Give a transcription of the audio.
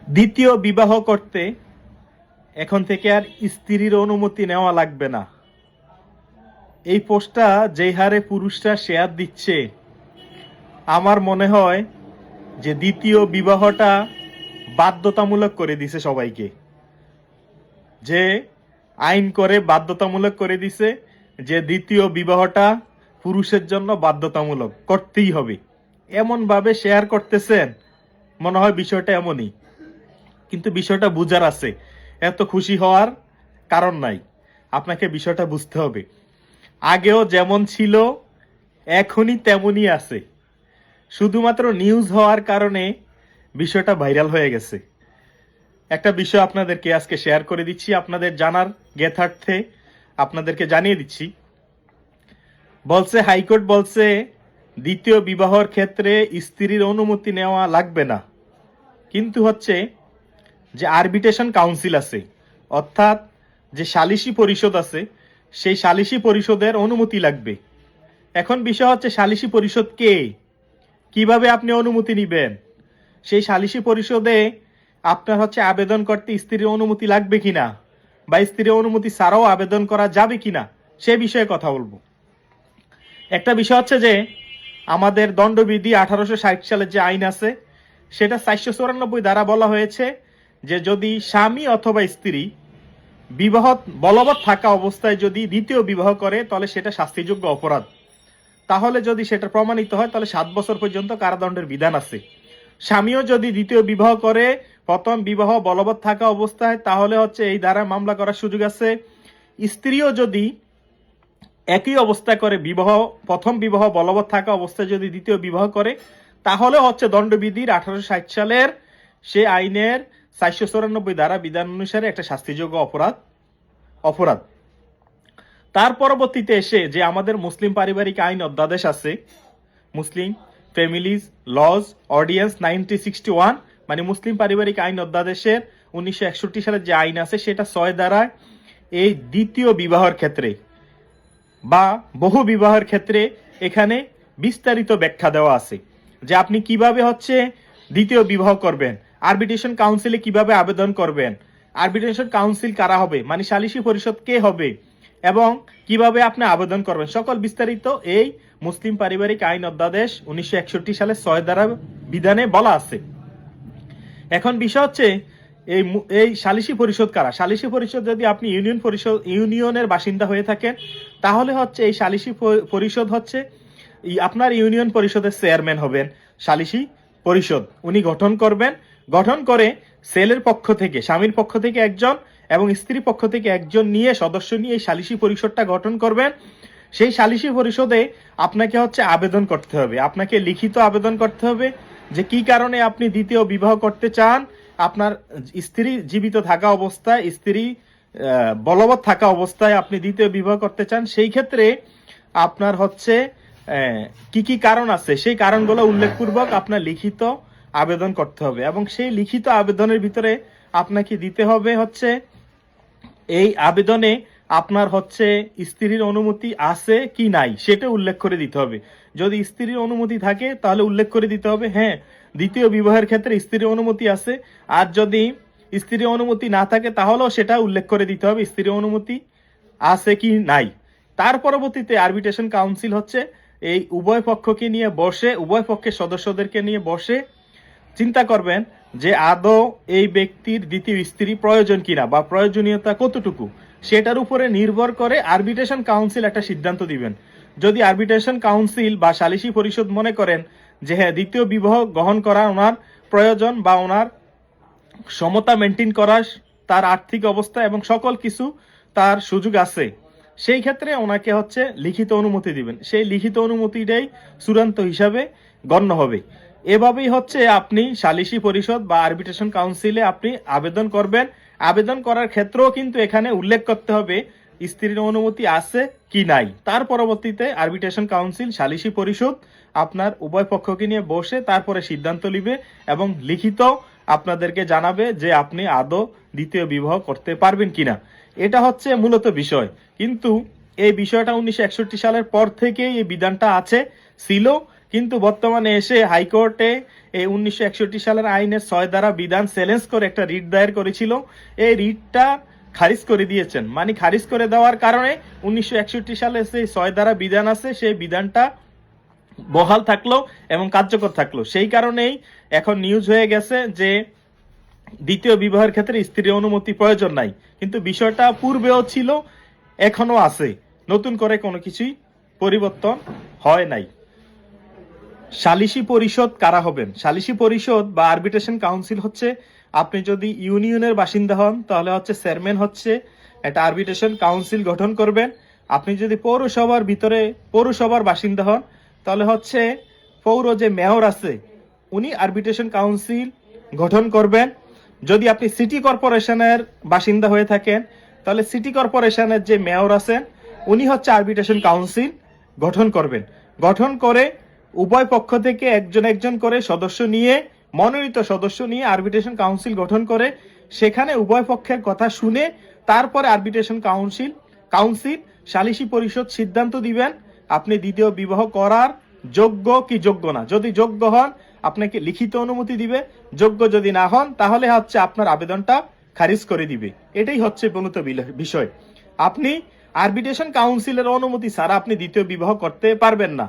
দ্বিতীয় বিবাহ করতে এখন থেকে আর স্ত্রীর অনুমতি নেওয়া লাগবে না। এই পোস্টটা যেই হারে পুরুষরা শেয়ার দিচ্ছে, আমার মনে হয় যে দ্বিতীয় বিবাহটা বাধ্যতামূলক করে দিছে সবাইকে। যে আইন করে বাধ্যতামূলক করে দিছে যে দ্বিতীয় বিবাহটা পুরুষের জন্য বাধ্যতামূলক করতেই হবে। এমন ভাবে শেয়ার করতেছেন, মনে হয় বিষয়টা এমনই, কিন্তু বিষয়টা বুঝার আছে। এত খুশি হওয়ার কারণ নাই, আপনাকে বিষয়টা বুঝতে হবে। আগেও যেমন ছিল এখনই তেমনই আছে, শুধুমাত্র নিউজ হওয়ার কারণে বিষয়টা ভাইরাল হয়ে গেছে। একটা বিষয় আপনাদেরকে আজকে শেয়ার করে দিচ্ছি, আপনাদের জানার জ্ঞাতার্থে আপনাদেরকে জানিয়ে দিচ্ছি। বলছে হাইকোর্ট বলছে দ্বিতীয় বিবাহর ক্ষেত্রে স্ত্রীর অনুমতি নেওয়া লাগবে না, কিন্তু হচ্ছে যে আরবিট্রেশন কাউন্সিল আছে, অর্থাৎ যে সালিসি পরিষদ আছে, সেই সালিসি পরিষদের অনুমতি লাগবে। এখন বিষয় হচ্ছে সালিসি পরিষদ কে, কিভাবে আপনি অনুমতি নিবেন, সেই সালিসি পরিষদে আপনার হচ্ছে আবেদন করতে স্ত্রীর অনুমতি লাগবে কিনা, বা স্ত্রীর অনুমতি ছাড়াও আবেদন করা যাবে কিনা, সে বিষয়ে কথা বলবো। একটা বিষয় হচ্ছে যে আমাদের দণ্ডবিধি 1860 সালের যে আইন আছে, সেটা 494 দ্বারা বলা হয়েছে যে যদি স্বামী অথবা স্ত্রী বিবাহ বলবৎ থাকা অবস্থায় যদি দ্বিতীয় বিবাহ করে, তাহলে সেটা শাস্তিযোগ্য অপরাধ। তাহলে যদি সেটা প্রমাণিত হয়, তাহলে 7 বছর পর্যন্ত কারাদণ্ডের বিধান আছে। স্বামীও যদি দ্বিতীয় বিবাহ করে প্রথম বিবাহ বলবৎ থাকা অবস্থায়, তাহলে হচ্ছে এই ধারা মামলা করার সুযোগ আছে। স্ত্রীও যদি একই অবস্থা করে, বিবাহ প্রথম বিবাহ বলবৎ থাকা অবস্থায় যদি দ্বিতীয় বিবাহ করে, তাহলে হচ্ছে দণ্ডবিধির 1860 সালের সে আইনের 494 ধারা বিধান অনুসারে একটা শাস্তিযোগ্য অপরাধ। তার পরবর্তীতে এসে যে আমাদের মুসলিম পারিবারিক আইন অধ্যাদেশ আছে, মুসলিম ফ্যামিলিজ লজ অর্ডিন্যান্স 1961, মানে মুসলিম পারিবারিক আইন অধ্যাদেশের 1961 সালের যে আইন আছে, সেটা 6 ধারায় এই দ্বিতীয় বিবাহের ক্ষেত্রে বা বহু বিবাহের ক্ষেত্রে এখানে বিস্তারিত ব্যাখ্যা দেওয়া আছে যে আপনি কিভাবে হচ্ছে দ্বিতীয় বিবাহ করবেন, আরবিট্রেশন কাউন্সিলে কিভাবে আবেদন করবেন, আরবিট্রেশন কাউন্সিল কারা হবে, মানে সালিসি পরিষদ কে হবে, এবং কিভাবে আপনি আবেদন করবেন, সকল বিস্তারিত এই মুসলিম পারিবারিক আইন অধ্যাদেশ 1961 সালের 6 ধারা বিধানে বলা আছে। এখন বিষয় হচ্ছে এই সালিসি পরিষদ কারা। সালিসি পরিষদ যদি আপনি ইউনিয়নের বাসিন্দা হয়ে থাকেন, তাহলে হচ্ছে এই সালিসি পরিষদ হচ্ছে আপনার ইউনিয়ন পরিষদের চেয়ারম্যান হবেন সালিসি পরিষদ, উনি গঠন করে ছেলের পক্ষ থেকে, স্বামীর পক্ষ থেকে একজন এবং স্ত্রী পক্ষ থেকে একজন নিয়ে সদস্য নিয়ে এই সালিসি পরিষদটা গঠন করবেন। সেই সালিসি পরিষদে আপনাকে হচ্ছে আবেদন করতে হবে, আপনাকে লিখিত আবেদন করতে হবে যে কি কারণে আপনি দ্বিতীয় বিবাহ করতে চান। আপনার স্ত্রী জীবিত থাকা অবস্থায়, স্ত্রী বলবৎ থাকা অবস্থায় আপনি দ্বিতীয় বিবাহ করতে চান, সেই ক্ষেত্রে আপনার হচ্ছে কি কি কারণ আছে, সেই কারণগুলো উল্লেখপূর্বক আপনার লিখিত আবেদন করতে হবে। এবং সেই লিখিত আবেদনের ভিতরে আপনাকে দিতে হবে হচ্ছে এই আবেদনে আপনার হচ্ছে স্ত্রীর অনুমতি আছে কি নাই সেটা উল্লেখ করে দিতে হবে। যদি স্ত্রীর অনুমতি থাকে তাহলে উল্লেখ করে দিতে হবে হ্যাঁ দ্বিতীয় বিবাহের ক্ষেত্রে স্ত্রীর অনুমতি আছে, আর যদি স্ত্রীর অনুমতি না থাকে তাহলেও সেটা উল্লেখ করে দিতে হবে স্ত্রীর অনুমতি আছে কি নাই। তার পরবর্তীতে আরবিট্রেশন কাউন্সিল হচ্ছে এই উভয় পক্ষকে নিয়ে বসে, উভয় পক্ষের সদস্যদেরকে নিয়ে বসে চিন্তা করবেন যে আদৌ এই ব্যক্তির দ্বিতীয় স্ত্রী প্রয়োজন কিনা বা প্রয়োজনীয়তা কতটুকু, সেটার উপরে নির্ভর করে আরবিট্রেশন কাউন্সিল একটা সিদ্ধান্ত দিবেন। যদি আরবিট্রেশন কাউন্সিল বা সালিসি পরিষদ মনে করেন যে হ্যাঁ দ্বিতীয় বিবাহ গ্রহণ করা ওনার প্রয়োজন বা ওনার সমতা মেনটেন করার তার আর্থিক অবস্থা এবং সকল কিছু তার সুযোগ আছে, সেই ক্ষেত্রে ওনাকে হচ্ছে লিখিত অনুমতি দিবেন। সেই লিখিত অনুমতিটাই চূড়ান্ত হিসাবে গণ্য হবে। এভাবেই হচ্ছে আপনি সালিসি পরিষদ বা আরবিট্রেশন কাউন্সিলে আপনি আবেদন করবেন। আবেদন করার ক্ষেত্রেও কিন্তু এখানে উল্লেখ করতে হবে স্ত্রীর অনুমতি আছে কি নাই। তার পরবর্তীতে আরবিট্রেশন কাউন্সিল, সালিসি পরিষদ আপনার উভয় পক্ষকে নিয়ে বসে তারপরে সিদ্ধান্ত নিবে এবং লিখিত আপনাদেরকে জানাবে যে আপনি আদৌ দ্বিতীয় বিবাহ করতে পারবেন কিনা। এটা হচ্ছে মূলত বিষয়। কিন্তু এই বিষয়টা 1961 সালের পর থেকেই এই বিধানটা ছিল, কিন্তু বর্তমানে এসে হাইকোর্টে এই 1961 সালের আইনের 6 ধারা বিধান চ্যালেঞ্জ করে একটা রিট দায়ের করেছিল। এই রিটটা খারিজ করে দিয়েছেন। মানে খারিজ করে দেওয়ার কারণে 1961 সালে যে 6 ধারা বিধান আছে সেই বিধানটা বহাল থাকলো এবং কার্যকর থাকলো। সেই কারণেই এখন নিউজ হয়ে গেছে যে দ্বিতীয় বিবাহের ক্ষেত্রে স্ত্রীর অনুমতি প্রয়োজন নাই। কিন্তু বিষয়টা পূর্বেও ছিল, এখনো আছে, নতুন করে কোনো কিছুই পরিবর্তন হয় নাই। সালিসি পরিষদ কারা হবেন? সালিসি পরিষদ বা আরবিট্রেশন কাউন্সিল হচ্ছে, আপনি যদি ইউনিয়নের বাসিন্দা হন তাহলে হচ্ছে চেয়ারম্যান হচ্ছে একটা আরবিট্রেশন কাউন্সিল গঠন করবেন। আপনি যদি পৌরসভার বাসিন্দা হন তাহলে হচ্ছে পৌর যে মেয়র আছে উনি আরবিট্রেশন কাউন্সিল গঠন করবেন। যদি আপনি সিটি কর্পোরেশনের বাসিন্দা হয়ে থাকেন তাহলে সিটি কর্পোরেশনের যে মেয়র আছেন উনি হচ্ছে আরবিট্রেশন কাউন্সিল গঠন করবেন। গঠন করে উভয় পক্ষ থেকে একজন একজন করে সদস্য নিয়ে, মনোনীত সদস্য নিয়ে আরবিট্রেশন কাউন্সিল গঠন করে সেখানে উভয় পক্ষের কথা শুনে তারপরে আরবিট্রেশন কাউন্সিল সালিসি পরিষদ সিদ্ধান্ত দিবেন আপনি দ্বিতীয় বিবাহ করার যোগ্য কি যোগ্য না। যদি যোগ্য হন আপনাকে লিখিত অনুমতি দিবে, যোগ্য যদি না হন তাহলে হচ্ছে আপনার আবেদনটা খারিজ করে দিবে। এটাই হচ্ছে মূলত বিষয়। আপনি আরবিট্রেশন কাউন্সিলের অনুমতি ছাড়া আপনি দ্বিতীয় বিবাহ করতে পারবেন না।